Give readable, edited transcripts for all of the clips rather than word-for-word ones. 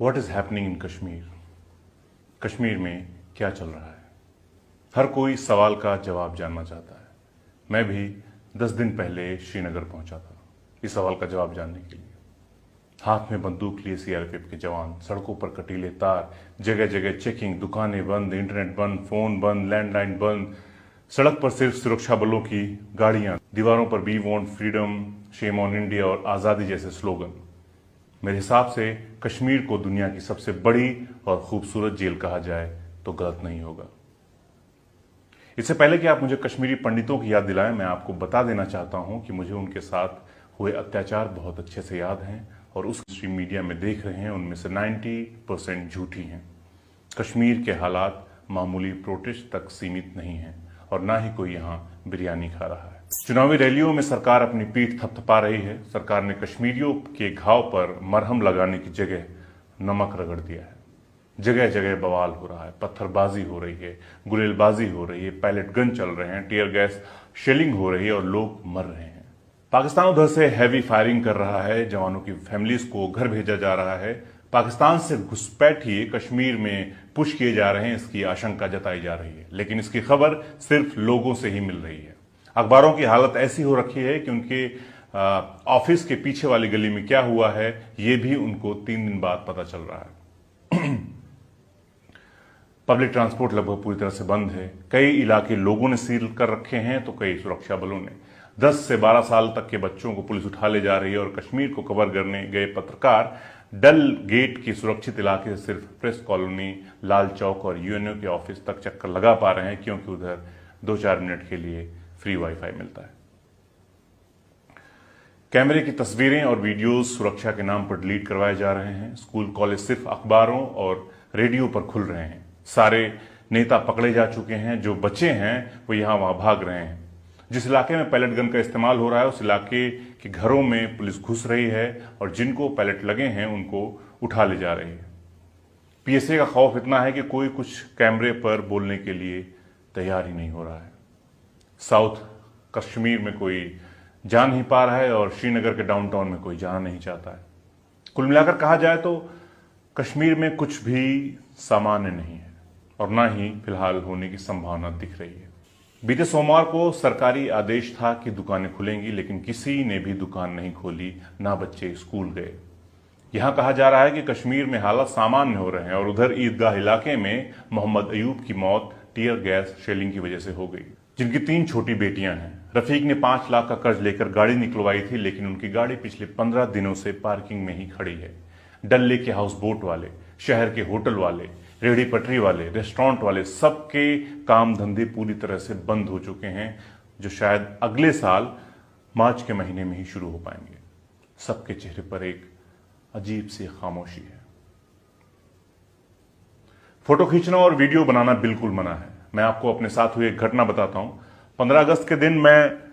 What is happening in Kashmir. Kashmir में क्या चल रहा है? हर कोई सवाल का जवाब जानना चाहता है। मैं भी 10 दिन पहले श्रीनगर पहुंचा था इस सवाल का जवाब जानने के लिए। हाथ में बंदूक लिए सीआरपीएफ के जवान, सड़कों पर कटीले तार, जगह जगह चेकिंग, दुकानें बंद, इंटरनेट बंद, फोन बंद, लैंडलाइन बंद, सड़क पर सिर्फ सुरक्षा बलों की गाड़ियां, दीवारों पर we want freedom, shame on India और आजादी जैसे स्लोगन। मेरे हिसाब से कश्मीर को दुनिया की सबसे बड़ी और खूबसूरत जेल कहा जाए तो गलत नहीं होगा। इससे पहले कि आप मुझे कश्मीरी पंडितों की याद दिलाएं, मैं आपको बता देना चाहता हूं कि मुझे उनके साथ हुए अत्याचार बहुत अच्छे से याद हैं और उस स्ट्रीम मीडिया में देख रहे हैं उनमें से 90% झूठी हैं। कश्मीर के हालात मामूली प्रोटेस्ट तक सीमित नहीं हैं और ना ही कोई यहाँ बिरयानी खा रहा है। चुनावी रैलियों में सरकार अपनी पीठ थपथपा रही है। सरकार ने कश्मीरियों के घाव पर मरहम लगाने की जगह नमक रगड़ दिया है। जगह जगह बवाल हो रहा है, पत्थरबाजी हो रही है, गुलेलबाजी हो रही है, पैलेट गन चल रहे हैं, टीयर गैस शेलिंग हो रही है और लोग मर रहे हैं। पाकिस्तान उधर से हैवी फायरिंग कर रहा है, जवानों की फैमिलीज को घर भेजा जा रहा है। पाकिस्तान से घुसपैठिए कश्मीर में पुश किए जा रहे हैं, इसकी आशंका जताई जा रही है, लेकिन इसकी खबर सिर्फ लोगों से ही मिल रही है। अखबारों की हालत ऐसी हो रखी है कि उनके ऑफिस के पीछे वाली गली में क्या हुआ है ये भी उनको 3 दिन बाद पता चल रहा है। पब्लिक ट्रांसपोर्ट लगभग पूरी तरह से बंद है। कई इलाके लोगों ने सील कर रखे हैं तो कई सुरक्षा बलों ने। 10 से 12 साल तक के बच्चों को पुलिस उठा ले जा रही है और कश्मीर को कवर करने गए पत्रकार डल गेट की सुरक्षित इलाके से सिर्फ प्रेस कॉलोनी, लाल चौक और यूएनओ के ऑफिस तक चक्कर लगा पा रहे हैं, क्योंकि उधर 2-4 मिनट के लिए फ्री वाईफाई मिलता है। कैमरे की तस्वीरें और वीडियोस सुरक्षा के नाम पर डिलीट करवाए जा रहे हैं। स्कूल कॉलेज सिर्फ अखबारों और रेडियो पर खुल रहे हैं। सारे नेता पकड़े जा चुके हैं, जो बचे हैं वो यहां वहां भाग रहे हैं। जिस इलाके में पैलेट गन का इस्तेमाल हो रहा है उस इलाके के घरों में पुलिस घुस रही है और जिनको पैलेट लगे हैं उनको उठा ले जा रही है। पीएसए का खौफ इतना है कि कोई कुछ कैमरे पर बोलने के लिए तैयार ही नहीं हो रहा है। साउथ कश्मीर में कोई जा नहीं पा रहा है और श्रीनगर के डाउनटाउन में कोई जाना नहीं चाहता है। कुल मिलाकर कहा जाए तो कश्मीर में कुछ भी सामान्य नहीं है और ना ही फिलहाल होने की संभावना दिख रही है। बीते सोमवार को सरकारी आदेश था कि दुकानें खुलेंगी, लेकिन किसी ने भी दुकान नहीं खोली, ना बच्चे स्कूल गए। यहां कहा जा रहा है कि कश्मीर में हालात सामान्य हो रहे हैं और उधर ईदगाह इलाके में मोहम्मद अयूब की मौत टीयर गैस शेलिंग की वजह से हो गई, जिनकी 3 छोटी बेटियां हैं। रफीक ने 5 लाख का कर्ज लेकर गाड़ी निकलवाई थी, लेकिन उनकी गाड़ी पिछले 15 दिनों से पार्किंग में ही खड़ी है। डल लेक के हाउस बोट वाले, शहर के होटल वाले, रेहड़ी पटरी वाले, रेस्टोरेंट वाले, सबके काम धंधे पूरी तरह से बंद हो चुके हैं, जो शायद अगले साल मार्च के महीने में ही शुरू हो पाएंगे। सबके चेहरे पर एक अजीब सी खामोशी है। फोटो खींचना और वीडियो बनाना बिल्कुल मना है। मैं आपको अपने साथ हुई एक घटना बताता हूं। 15 अगस्त के दिन मैं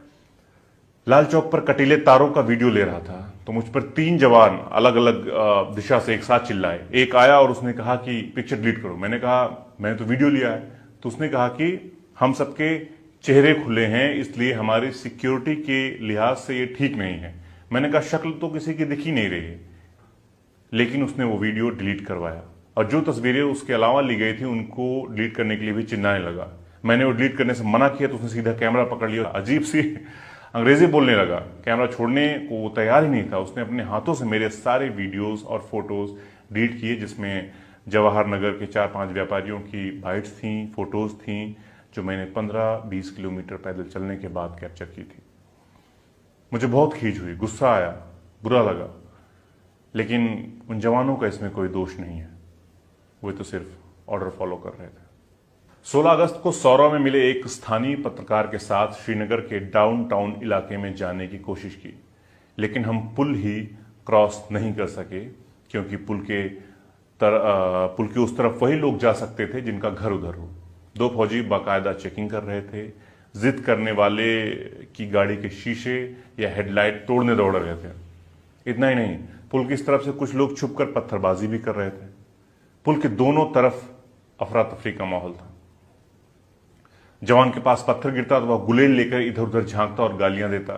लाल चौक पर कटीले तारों का वीडियो ले रहा था, तो मुझ पर 3 जवान अलग अलग दिशा से एक साथ चिल्लाए। एक आया और उसने कहा कि पिक्चर डिलीट करो। मैंने कहा मैंने तो वीडियो लिया है। तो उसने कहा कि हम सबके चेहरे खुले हैं, इसलिए हमारी सिक्योरिटी के लिहाज से ये ठीक नहीं है। मैंने कहा शक्ल तो किसी की दिख ही नहीं रही है, लेकिन उसने वो वीडियो डिलीट करवाया और जो तस्वीरें उसके अलावा ली गई थी उनको डिलीट करने के लिए भी चिल्लाने लगा। मैंने वो डिलीट करने से मना किया तो उसने सीधा कैमरा पकड़ लिया, अजीब सी अंग्रेजी बोलने लगा। कैमरा छोड़ने को वो तैयार ही नहीं था। उसने अपने हाथों से मेरे सारे वीडियोस और फोटोज डिलीट किए, जिसमें जवाहर नगर के 4-5 व्यापारियों की बाइट्स थी, फोटोज थी, जो मैंने 15-20 किलोमीटर पैदल चलने के बाद कैप्चर की थी। मुझे बहुत खींच हुई, गुस्सा आया, बुरा लगा, लेकिन उन जवानों का इसमें कोई दोष नहीं है। वो तो सिर्फ ऑर्डर फॉलो कर रहे थे। 16 अगस्त को सौरा में मिले एक स्थानीय पत्रकार के साथ श्रीनगर के डाउनटाउन इलाके में जाने की कोशिश की, लेकिन हम पुल ही क्रॉस नहीं कर सके, क्योंकि पुल के उस तरफ वही लोग जा सकते थे जिनका घर उधर हो। 2 फौजी बाकायदा चेकिंग कर रहे थे। जिद करने वाले की गाड़ी के शीशे या हेडलाइट तोड़ने दौड़ रहे थे। इतना ही नहीं, पुल की इस तरफ से कुछ लोग छुपकर पत्थरबाजी भी कर रहे थे। पुल के दोनों तरफ अफरा तफरी का माहौल था। जवान के पास पत्थर गिरता तो वह गुलेल लेकर इधर उधर झांकता और गालियां देता।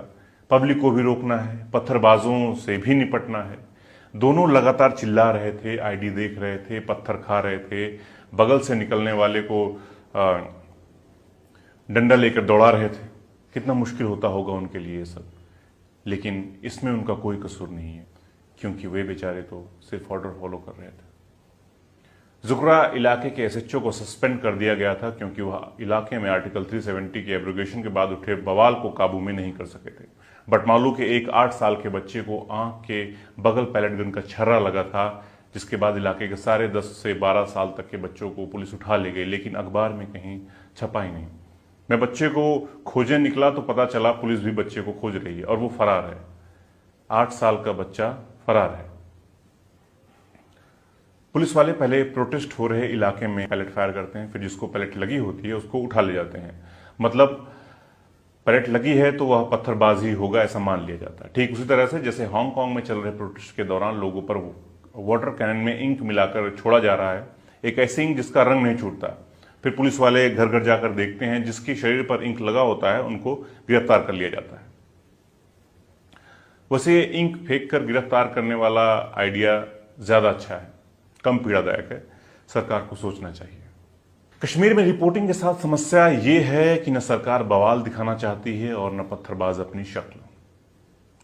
पब्लिक को भी रोकना है, पत्थरबाजों से भी निपटना है। दोनों लगातार चिल्ला रहे थे, आईडी देख रहे थे, पत्थर खा रहे थे, बगल से निकलने वाले को डंडा लेकर दौड़ा रहे थे। कितना मुश्किल होता होगा उनके लिए ये सब, लेकिन इसमें उनका कोई कसूर नहीं है, क्योंकि वे बेचारे तो सिर्फ ऑर्डर फॉलो कर रहे थे। जुगरा इलाके के एसएचओ को सस्पेंड कर दिया गया था, क्योंकि वह इलाके में आर्टिकल 370 के एब्रोगेशन के बाद उठे बवाल को काबू में नहीं कर सके थे। बटमालू के एक 8 साल के बच्चे को आंख के बगल पैलेट गन का छर्रा लगा था, जिसके बाद इलाके के सारे 10 से 12 साल तक के बच्चों को पुलिस उठा ले गई, लेकिन अखबार में कहीं छपा ही नहीं। मैं बच्चे को खोजने निकला तो पता चला पुलिस भी बच्चे को खोज रही है और वो फरार है। 8 साल का बच्चा फरार है। पुलिस वाले पहले प्रोटेस्ट हो रहे इलाके में पैलेट फायर करते हैं, फिर जिसको पैलेट लगी होती है उसको उठा ले जाते हैं। मतलब पैलेट लगी है तो वह पत्थरबाजी होगा, ऐसा मान लिया जाता है। ठीक उसी तरह से जैसे हांगकांग में चल रहे प्रोटेस्ट के दौरान लोगों पर वाटर कैनन में इंक मिलाकर छोड़ा जा रहा है, एक ऐसी इंक जिसका रंग नहीं छूटता। फिर पुलिस वाले घर घर जाकर देखते हैं, जिसके शरीर पर इंक लगा होता है उनको गिरफ्तार कर लिया जाता है। वैसे इंक फेंक कर गिरफ्तार करने वाला आइडिया ज्यादा अच्छा है, कम पीड़ादायक है, सरकार को सोचना चाहिए। कश्मीर में रिपोर्टिंग के साथ समस्या ये है कि न सरकार बवाल दिखाना चाहती है और न पत्थरबाज अपनी शक्ल।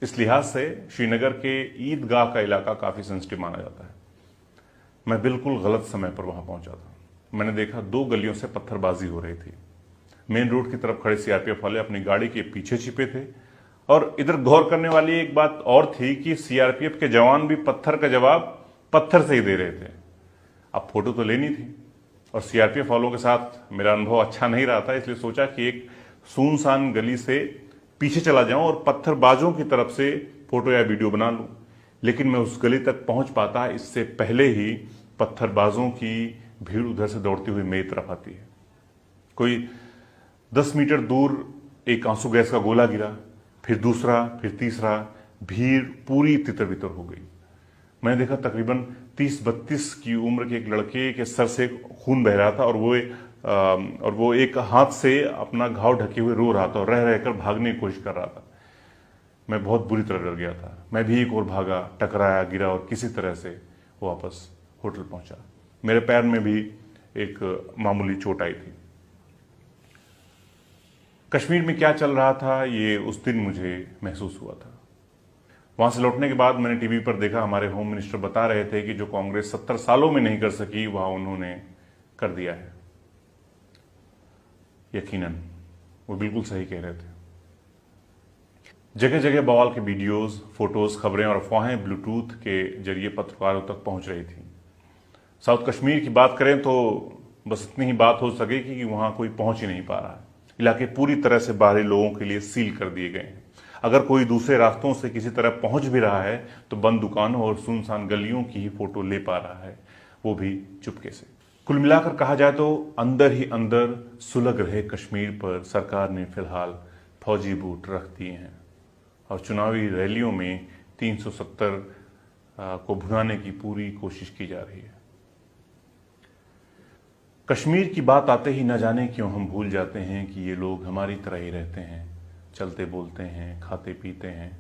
इस लिहाज से श्रीनगर के ईदगाह का इलाका काफी सेंसिटिव माना जाता है। मैं बिल्कुल गलत समय पर वहां पहुंचा था। मैंने देखा 2 गलियों से पत्थरबाजी हो रही थी। मेन रोड की तरफ खड़े सीआरपीएफ वाले अपनी गाड़ी के पीछे छिपे थे, और इधर गौर करने वाली एक बात और थी कि सीआरपीएफ के जवान भी पत्थर का जवाब पत्थर से ही दे रहे थे। अब फोटो तो लेनी थी, और सीआरपीएफ वालों के साथ मेरा अनुभव अच्छा नहीं रहा था, इसलिए सोचा कि एक सुनसान गली से पीछे चला जाऊं और पत्थरबाजों की तरफ से फोटो या वीडियो बना लूं। लेकिन मैं उस गली तक पहुंच पाता इससे पहले ही पत्थरबाजों की भीड़ उधर से दौड़ती हुई मेरी तरफ आती है। कोई 10 मीटर दूर एक आंसू गैस का गोला गिरा, फिर दूसरा, फिर तीसरा। भीड़ पूरी तितर बितर हो गई। मैंने देखा तकरीबन 30-32 की उम्र के एक लड़के के सर से खून बह रहा था, और वो एक हाथ से अपना घाव ढके हुए रो रहा था और रह रहकर भागने की कोशिश कर रहा था। मैं बहुत बुरी तरह डर गया था। मैं भी एक और भागा, टकराया, गिरा और किसी तरह से वापस होटल पहुंचा। मेरे पैर में भी एक मामूली चोट आई थी। कश्मीर में क्या चल रहा था ये उस दिन मुझे महसूस हुआ था। वहां से लौटने के बाद मैंने टीवी पर देखा, हमारे होम मिनिस्टर बता रहे थे कि जो कांग्रेस 70 सालों में नहीं कर सकी वह उन्होंने कर दिया है। यकीनन वो बिल्कुल सही कह रहे थे। जगह जगह बवाल के वीडियोस, फोटोज, खबरें और अफवाहें ब्लूटूथ के जरिए पत्रकारों तक पहुंच रही थी। साउथ कश्मीर की बात करें तो बस इतनी ही बात हो सकेगी कि वहां कोई पहुंच ही नहीं पा रहा है। इलाके पूरी तरह से बाहरी लोगों के लिए सील कर दिए गए हैं। अगर कोई दूसरे रास्तों से किसी तरह पहुंच भी रहा है तो बंद दुकानों और सुनसान गलियों की ही फोटो ले पा रहा है, वो भी चुपके से। कुल मिलाकर कहा जाए तो अंदर ही अंदर सुलग रहे कश्मीर पर सरकार ने फिलहाल फौजी बूट रख दिए हैं, और चुनावी रैलियों में 370 को भुनाने की पूरी कोशिश की जा रही है। कश्मीर की बात आते ही न जाने क्यों हम भूल जाते हैं कि ये लोग हमारी तरह ही रहते हैं, चलते बोलते हैं, खाते पीते हैं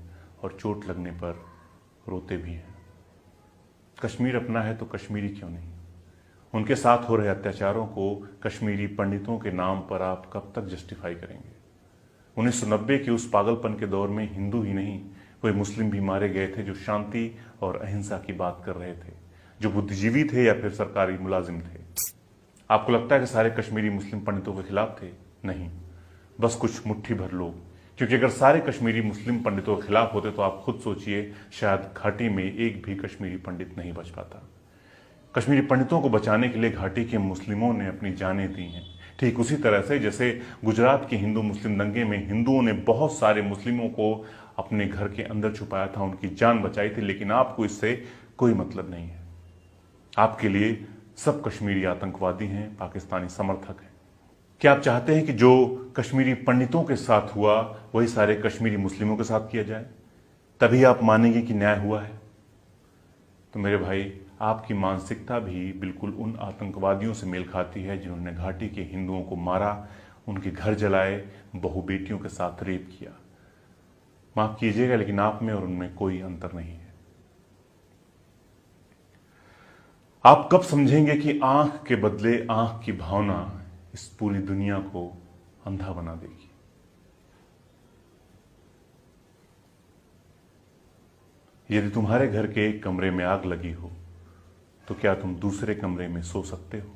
और चोट लगने पर रोते भी हैं। कश्मीर अपना है तो कश्मीरी क्यों नहीं। उनके साथ हो रहे अत्याचारों को कश्मीरी पंडितों के नाम पर आप कब तक जस्टिफाई करेंगे। 1990 के उस पागलपन के दौर में हिंदू ही नहीं, कोई मुस्लिम भी मारे गए थे जो शांति और अहिंसा की बात कर रहे थे, जो बुद्धिजीवी थे या फिर सरकारी मुलाजिम थे। आपको लगता है कि सारे कश्मीरी मुस्लिम पंडितों के खिलाफ थे? नहीं, बस कुछ मुट्ठी भर लोग। क्योंकि अगर सारे कश्मीरी मुस्लिम पंडितों के खिलाफ होते तो आप खुद सोचिए, शायद घाटी में एक भी कश्मीरी पंडित नहीं बच पाता। कश्मीरी पंडितों को बचाने के लिए घाटी के मुस्लिमों ने अपनी जानें दी हैं। ठीक उसी तरह से जैसे गुजरात के हिंदू मुस्लिम दंगे में हिंदुओं ने बहुत सारे मुस्लिमों को अपने घर के अंदर छुपाया था, उनकी जान बचाई थी। लेकिन आपको इससे कोई मतलब नहीं है। आपके लिए सब कश्मीरी आतंकवादी हैं, पाकिस्तानी समर्थक हैं। क्या आप चाहते हैं कि जो कश्मीरी पंडितों के साथ हुआ वही सारे कश्मीरी मुस्लिमों के साथ किया जाए? तभी आप मानेंगे कि न्याय हुआ है? तो मेरे भाई, आपकी मानसिकता भी बिल्कुल उन आतंकवादियों से मेल खाती है जिन्होंने घाटी के हिंदुओं को मारा, उनके घर जलाए, बहु बेटियों के साथ रेप किया। माफ कीजिएगा, लेकिन आप में और उनमें कोई अंतर नहीं है। आप कब समझेंगे कि आंख के बदले आंख की भावना इस पूरी दुनिया को अंधा बना देगी। यदि तुम्हारे घर के एक कमरे में आग लगी हो तो क्या तुम दूसरे कमरे में सो सकते हो?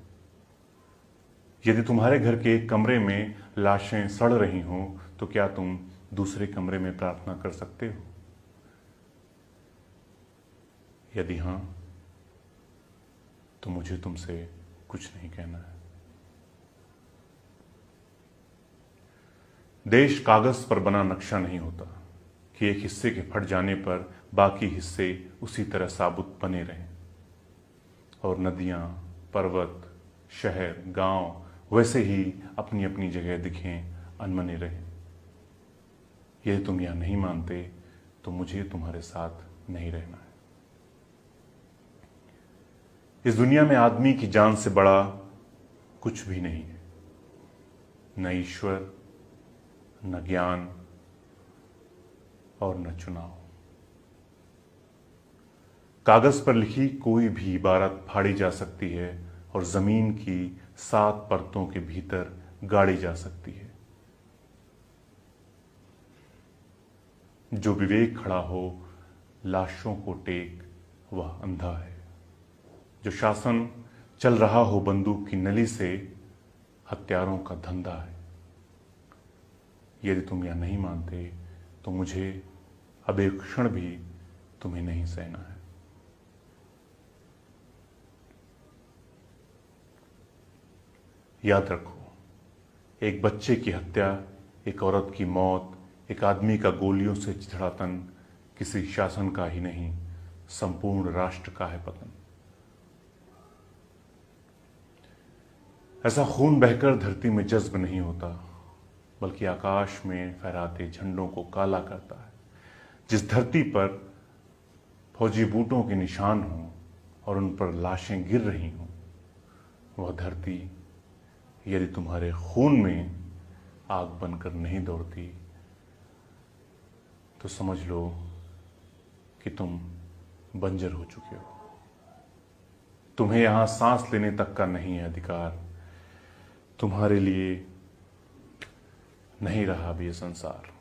यदि तुम्हारे घर के एक कमरे में लाशें सड़ रही हों तो क्या तुम दूसरे कमरे में प्रार्थना कर सकते हो? यदि हां, तो मुझे तुमसे कुछ नहीं कहना है। देश कागज पर बना नक्शा नहीं होता कि एक हिस्से के फट जाने पर बाकी हिस्से उसी तरह साबुत बने रहें और नदियां, पर्वत, शहर, गांव वैसे ही अपनी अपनी जगह दिखें, अनमने रहें। यदि तुम यह नहीं मानते तो मुझे तुम्हारे साथ नहीं रहना है। इस दुनिया में आदमी की जान से बड़ा कुछ भी नहीं है, न ईश्वर, न ज्ञान और न चुनाव। कागज पर लिखी कोई भी इबारत फाड़ी जा सकती है और जमीन की 7 परतों के भीतर गाड़ी जा सकती है। जो विवेक खड़ा हो लाशों को टेक, वह अंधा है। जो शासन चल रहा हो बंदूक की नली से, हत्यारों का धंधा है। यदि तुम यह नहीं मानते तो मुझे अब एक क्षण भी तुम्हें नहीं सहना है। याद रखो, एक बच्चे की हत्या, एक औरत की मौत, एक आदमी का गोलियों से चिथड़ातन किसी शासन का ही नहीं, संपूर्ण राष्ट्र का है पतन। ऐसा खून बहकर धरती में जज्ब नहीं होता, बल्कि आकाश में फहराते झंडों को काला करता है। जिस धरती पर फौजी बूटों के निशान हों और उन पर लाशें गिर रही हों, वह धरती यदि तुम्हारे खून में आग बनकर नहीं दौड़ती तो समझ लो कि तुम बंजर हो चुके हो। तुम्हें यहां सांस लेने तक का नहीं है अधिकार। तुम्हारे लिए नहीं रहा अब ये संसार।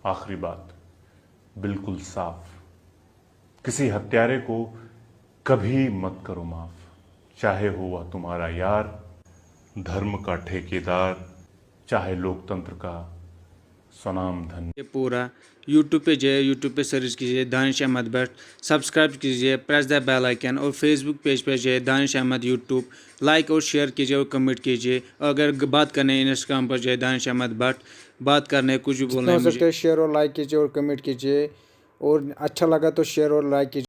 आखिरी बात बिल्कुल साफ, किसी हत्यारे को कभी मत करो माफ, चाहे हो वह तुम्हारा यार, धर्म का ठेकेदार, चाहे लोकतंत्र का स्वनाम धन। ये पूरा यूट्यूब पे जाइए, यूट्यूब पे सर्च कीजिए दानिश अहमद भट्ट, सब्सक्राइब कीजिए, प्रेस द बेल आइकन, और फेसबुक पेज पे जाइए दानिश अहमद यूट्यूब, लाइक और शेयर कीजिए और कमेंट कीजिए। अगर बात करने इंस्टाग्राम पर जाइए दानिश अहमद भट्ट, बात करने कुछ भी बोलना है मुझे शेयर और लाइक कीजिए और कमेंट कीजिए, और अच्छा लगा तो शेयर और लाइक कीजिए।